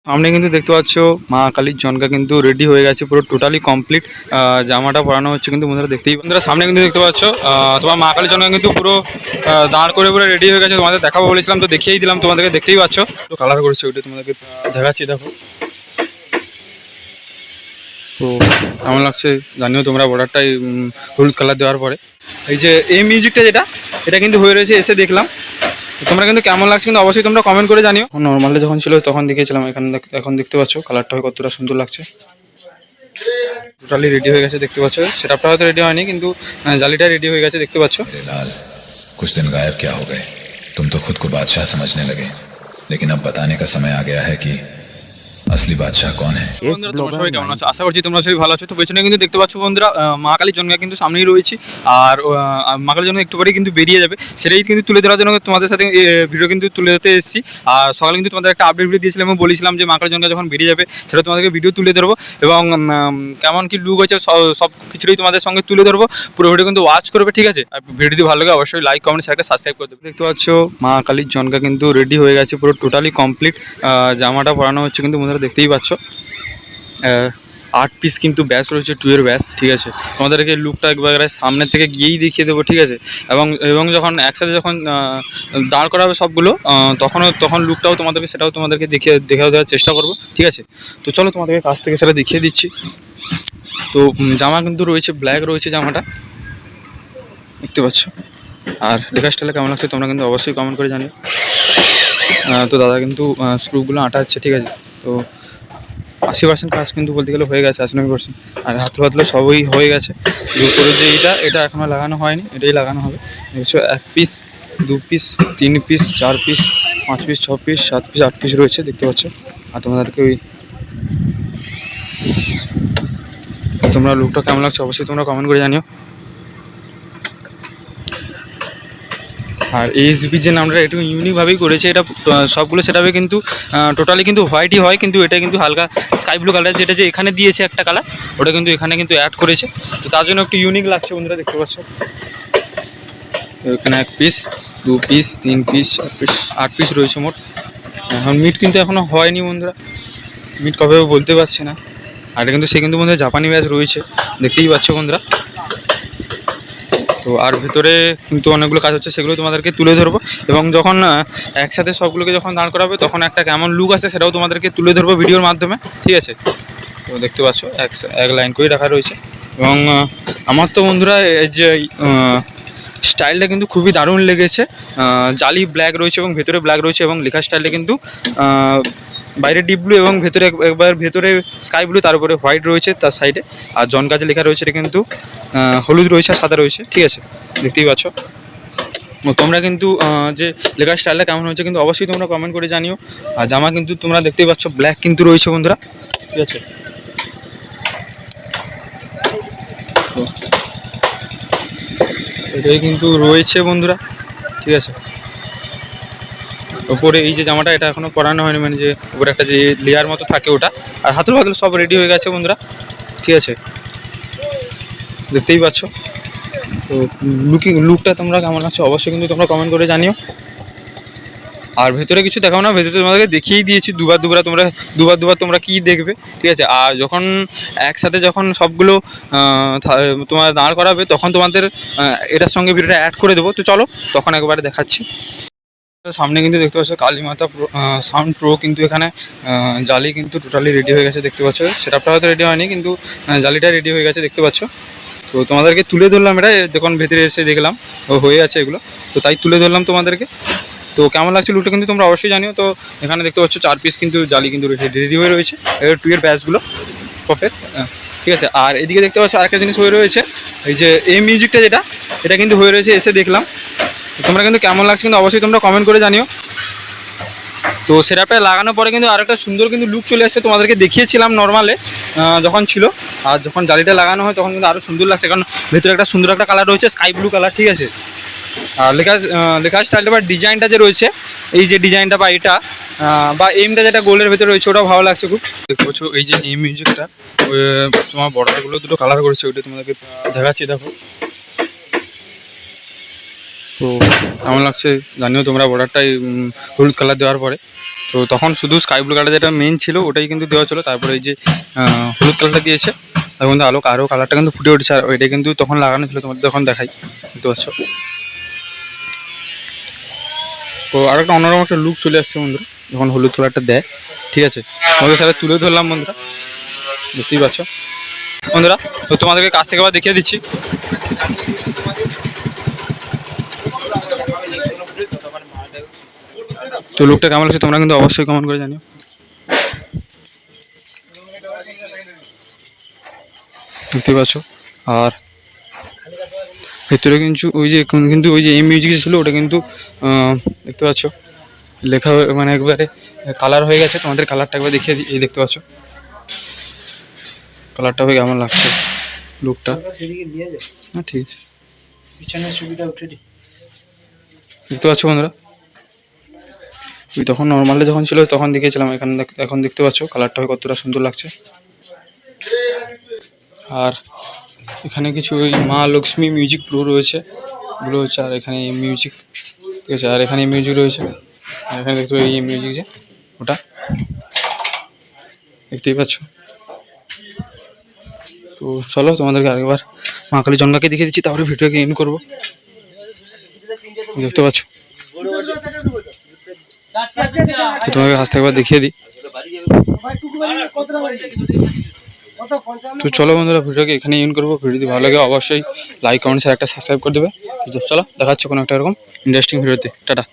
সামনে কিন্তু দেখতে পাচ্ছ মা কালীর জনকা কিন্তু রেডি হয়ে গেছে, পুরো টোটালি কমপ্লিট। জামাটা পরানো হচ্ছে কিন্তু বন্ধুরা দেখতেই, বন্ধুরা সামনে কিন্তু দেখতে পাচ্ছ তোমার মা কালীর জনকা কিন্তু পুরো দাঁড় করে পুরো রেডি হয়ে গেছে। তোমাদের দেখাবো বলেছিলাম তো দেখিয়েই দিলাম তোমাদেরকে, দেখতেই পাচ্ছ তো কালার করেছে ওইটা তোমাদেরকে দেখাচ্ছি। দেখো তো কেমন লাগছে জানিও তোমরা বর্ডারটাই হলুদ কালার দেওয়ার পরে। এই যে এই মিউজিকটা যেটা এটা কিন্তু হয়ে রয়েছে, এসে দেখলাম। তোমরা কিন্তু কেমন লাগছে কিন্তু অবশ্যই তোমরা কমেন্ট করে জানিও। নর্মালে যখন ছিল তখন দেখিয়েছিলাম, এখানে এখন দেখতে পাচ্ছ কালারটা কতটা সুন্দর লাগছে। টোটালি রেডি হয়ে গেছে দেখতে পাচ্ছ, সেটআপটা হয়তো রেডি হয়নি কিন্তু জালিটা রেডি হয়ে গেছে দেখতে পাচ্ছ। लाल कुछ दिन गायब क्या हो गए, तुम तो खुद को बादशाह समझने लगे, लेकिन अब बताने का समय आ गया है कि असली बादशाह कौन है। বন্ধুরা তোমরা সবাই কেমন আছো? আশা করছি তোমরা সবাই ভালো আছো। তো পেছনে কিন্তু দেখতে পাচ্ছ বন্ধুরা মা কালীর জনকা কিন্তু সামনেই রয়েছে, আর মা কালীর জনকা একটু পরেই কিন্তু বেরিয়ে যাবে, সেটাই কিন্তু তুলে ধরার জন্য তোমাদের সাথে ভিডিও কিন্তু তুলে ধরতে এসেছি। আর সকালে কিন্তু তোমাদের একটা আপডেট ভিডিও দিয়েছিলাম এবং বলেছিলাম যে মা কালীর জনকা যখন বেরিয়ে যাবে সেটা তোমাদেরকে ভিডিও তুলে ধরবো, এবং কেমন কি লুক হয়েছে সব কিছুটাই তোমাদের সঙ্গে তুলে ধরবো। পুরো ভিডিও কিন্তু ওয়াচ করবে, ঠিক আছে? আর ভিডিওটি ভালো লাগে অবশ্যই লাইক কমেন্ট শেয়ার সাবস্ক্রাইব করে দেবে। দেখতে পাচ্ছ মা কালীর জনকা কিন্তু রেডি হয়ে গেছে, পুরো টোটালি কমপ্লিট। জামাটা পরানো হচ্ছে কিন্তু বন্ধুরা দেখতেই পাচ্ছ। 8 পিস কিন্তু ব্যাস রয়েছে, 2 এর ব্যাস, ঠিক আছে? তোমাদেরকে লুকটা একবারে সামনের থেকে গিয়েই দেখিয়ে দেবো, ঠিক আছে? এবং যখন একসাথে যখন দাঁড় করা হবে সবগুলো, তখন লুকটাও সেটাও তোমাদেরকে দেখে দেওয়ার চেষ্টা করবো, ঠিক আছে? তো চলো তোমাদেরকে কাছ থেকে সেটা দেখিয়ে দিচ্ছি। তো জামা কিন্তু রয়েছে, ব্ল্যাক রয়েছে জামাটা, দেখতে পাচ্ছ। আর লেখা স্টাইলে কেমন লাগছে তোমরা কিন্তু অবশ্যই কমেন্ট করে জানিও। তো দাদা কিন্তু স্ক্রুগুলো আটাচ্ছে, ঠিক আছে? তো 80% কাজ কিন্তু বলতে গেলে হয়ে গেছে, 90%। আর হাত পাতলো সবই হয়ে গেছে। উপরে যে এটা এখনও লাগানো হয়নি, এটাই লাগানো হবে। দেখছো 1 piece, 2 piece, 3 piece, 4 piece, 5 piece, 6 piece, 7 piece, 8 piece রয়েছে দেখতে পাচ্ছ। আর তোমাদেরকে তোমরা লুকটা কেমন লাগছে অবশ্যই তোমরা কমেন্ট করে জানিও। আর এসবি যে নামটা একটু ইউনিকভাবেই করেছে, এটা সবগুলো সেটাবে কিন্তু টোটালি কিন্তু হোয়াইটই হয়, কিন্তু এটা কিন্তু হালকা স্কাই ব্লু কালার, যেটা যে এখানে দিয়েছে একটা কালার, ওটা কিন্তু এখানে কিন্তু অ্যাড করেছে। তো তার জন্য একটু ইউনিক লাগছে বন্ধুরা, দেখতে পাচ্ছ। এখানে 1 piece, 2 piece, 3 piece, 4 piece, 8 piece রয়েছে মোট। এখন মিট কিন্তু এখনও হয়নি বন্ধুরা, মিট কবে বলতে পারছি না। আর এটা কিন্তু সে কিন্তু বন্ধুরা জাপানি ব্যাচ রয়েছে, দেখতেই পাচ্ছ বন্ধুরা। তো আর ভেতরে কিন্তু অনেকগুলো কাজ হচ্ছে, সেগুলো তোমাদেরকে তুলে ধরবো, এবং যখন একসাথে সবগুলোকে যখন দাঁড় করাবে তখন একটা কেমন লুক আসে সেটাও তোমাদেরকে তুলে ধরবো ভিডিওর মাধ্যমে, ঠিক আছে? তো দেখতে পাচ্ছ এক লাইন করেই রাখা রয়েছে। এবং আমার তো বন্ধুরা এই যে স্টাইলটা কিন্তু খুবই দারুণ লেগেছে। জালি ব্ল্যাক রয়েছে এবং ভেতরে ব্ল্যাক রয়েছে, এবং লেখার স্টাইলটা কিন্তু বাইরে ডিপ ব্লু এবং ভেতরে একবার ভেতরে স্কাই ব্লু, তার উপরে হোয়াইট রয়েছে তার সাইডে। আর জনকাজে লেখা রয়েছে, এটা কিন্তু হলুদ রয়েছে আর সাদা রয়েছে, ঠিক আছে? দেখতেই পাচ্ছ। তোমরা কিন্তু যে লেখার স্টাইলটা কেমন হয়েছে কিন্তু অবশ্যই তোমরা কমেন্ট করে জানিও। আর জামা কিন্তু তোমরা দেখতেই পাচ্ছ ব্ল্যাক কিন্তু রয়েছে বন্ধুরা, ঠিক আছে? তো এটাই কিন্তু রয়েছে বন্ধুরা, ঠিক আছে? ওপরে এই যে জামাটা এটা এখনও পরানো হয়নি, মানে যে উপরে একটা যে লেয়ার মতো থাকে ওটা। আর হাতুল ফাতুল সব রেডি হয়ে গেছে বন্ধুরা, ঠিক আছে? দেখতেই পাচ্ছ। তো লুকটা তোমরা কেমন লাগছে অবশ্যই কিন্তু তোমরা কমেন্ট করে জানিও। আর ভেতরে কিছু দেখাও না, ভেতরে তোমাদেরকে দেখিয়েই দিয়েছি দুবার তোমরা দুবার তোমরা কী দেখবে, ঠিক আছে? আর যখন একসাথে যখন সবগুলো তোমার দাঁড় করাবে তখন তোমাদের এটার সঙ্গে ভিডিওটা অ্যাড করে দেবো। তো চলো তখন একবারে দেখাচ্ছি। সামনে কিন্তু দেখতে পাচ্ছ কালীমাতা সাউন্ড প্রো কিন্তু এখানে জালি কিন্তু টোটালি রেডি হয়ে গেছে দেখতে পাচ্ছ। সেটআপটা হয়তো রেডি হয়নি কিন্তু জালিটা রেডি হয়ে গেছে দেখতে পাচ্ছ। তো তোমাদেরকে তুলে ধরলাম এটা, যখন ভেতরে এসে দেখলাম হয়ে আছে এগুলো, তো তাই তুলে ধরলাম তোমাদেরকে। তো কেমন লাগছে লুকটা কিন্তু তোমরা অবশ্যই জানিও। তো এখানে দেখতে পাচ্ছ 4 পিস কিন্তু জালি কিন্তু রেডি হয়ে রয়েছে, 2 এর ব্যাচগুলো পপের, ঠিক আছে? আর এদিকে দেখতে পাচ্ছ আরেকটা জিনিস হয়ে রয়েছে, এই যে এই মিউজিকটা যেটা এটা কিন্তু হয়ে রয়েছে, এসে দেখলাম। তোমরা কিন্তু কেমন লাগছে কিন্তু অবশ্যই তোমরা কমেন্ট করে জানিও। তো সেটআপটা লাগানোর পরে কিন্তু আরেকটা সুন্দর কিন্তু লুক চলে আসছে, তোমাদেরকে দেখিয়েছিলাম নর্মালে যখন ছিল। আর যখন জালিটা লাগানো হয় তখন কিন্তু আরও সুন্দর লাগছে, কারণ ভেতরে একটা সুন্দর একটা কালার রয়েছে, স্কাই ব্লু কালার, ঠিক আছে? আর লেখার স্টাইলটা বা ডিজাইনটা যে রয়েছে, এই যে ডিজাইনটা বা এটা বা এমটা যেটা গোলের ভেতরে রয়েছে ওটাও ভালো লাগছে খুব। দেখতে পাচ্ছ এই যে এম মিউজিকটা তোমার বর্ডারগুলো দুটো কালার করেছে, ওইটা তোমাদেরকে দেখাচ্ছি, দেখো। তো কেমন লাগছে জানিও তোমরা বর্ডারটাই হলুদ কালার দেওয়ার পরে। তো তখন শুধু স্কাই ব্লু কালার যেটা মেন ছিল ওটাই কিন্তু দেওয়া ছিল, তারপরে এই যে হলুদ কালারটা দিয়েছে, তার কিন্তু আরও কালারটা কিন্তু ফুটে উঠেছে। আর ওইটা কিন্তু তখন লাগানো ছিল, তোমাদের তখন দেখাই, বুঝতে পারছো। তো আর একটা অন্যরকম একটা লুক চলে আসছে বন্ধুরা যখন হলুদ কালারটা দেয়, ঠিক আছে। তোমাদের সাথে তুলে ধরলাম বন্ধুরা, দেখতেই পাচ্ছ বন্ধুরা। তো তোমাদেরকে কাছ থেকে আবার দেখিয়ে দিচ্ছি। তো লুকটা কেমন লাগছে তোমরা কিন্তু অবশ্যই কমেন্ট করে জানিও, দেখতে পাচ্ছ। আর ভেতরে কিন্তু ওই যে এই মিউজিক ছিল ওটা কিন্তু দেখতে পাচ্ছ লেখা মানে একবারে কালার হয়ে গেছে। তোমাদের কালারটা একবার দেখিয়ে দিই, এই দেখতে পাচ্ছ কালারটা হয়ে কেমন লাগছে লুকটা। হ্যাঁ ঠিক আছে, দেখতে পাচ্ছ বন্ধুরা। ওই তখন নর্মালে যখন ছিল তখন দেখেছিলাম, এখন দেখতে পাচ্ছ কালারটা হয়ে কতটা সুন্দর লাগছে। আর এখানে কিছু ওই মা লক্ষ্মী মিউজিক প্রো রয়েছে, এগুলো হচ্ছে। আর এখানে এই মিউজিক, ঠিক আছে। আর এখানে মিউজিক রয়েছে, আর এখানে দেখতে পাই এই মিউজিক যে ওটা দেখতেই পাচ্ছ। তো চলো তোমাদেরকে আরেকবার মা কালী জন্মাকে দেখিয়ে দিচ্ছি, তারপরে ভিডিওকে এন্ড করবো, দেখতে পাচ্ছ। তোমাকে কাছ থেকে একবার দেখিয়ে দিই। তো চলো বন্ধুরা ভিডিওকে এখানে এন্ড করবো। ভিডিও যদি ভালো লাগে অবশ্যই লাইক কমেন্ট শেয়ার একটা সাবস্ক্রাইব করে দেবে। চলো দেখা হচ্ছে কোনো একটা এরকম ইন্টারেস্টিং ভিডিওতে। টাটা।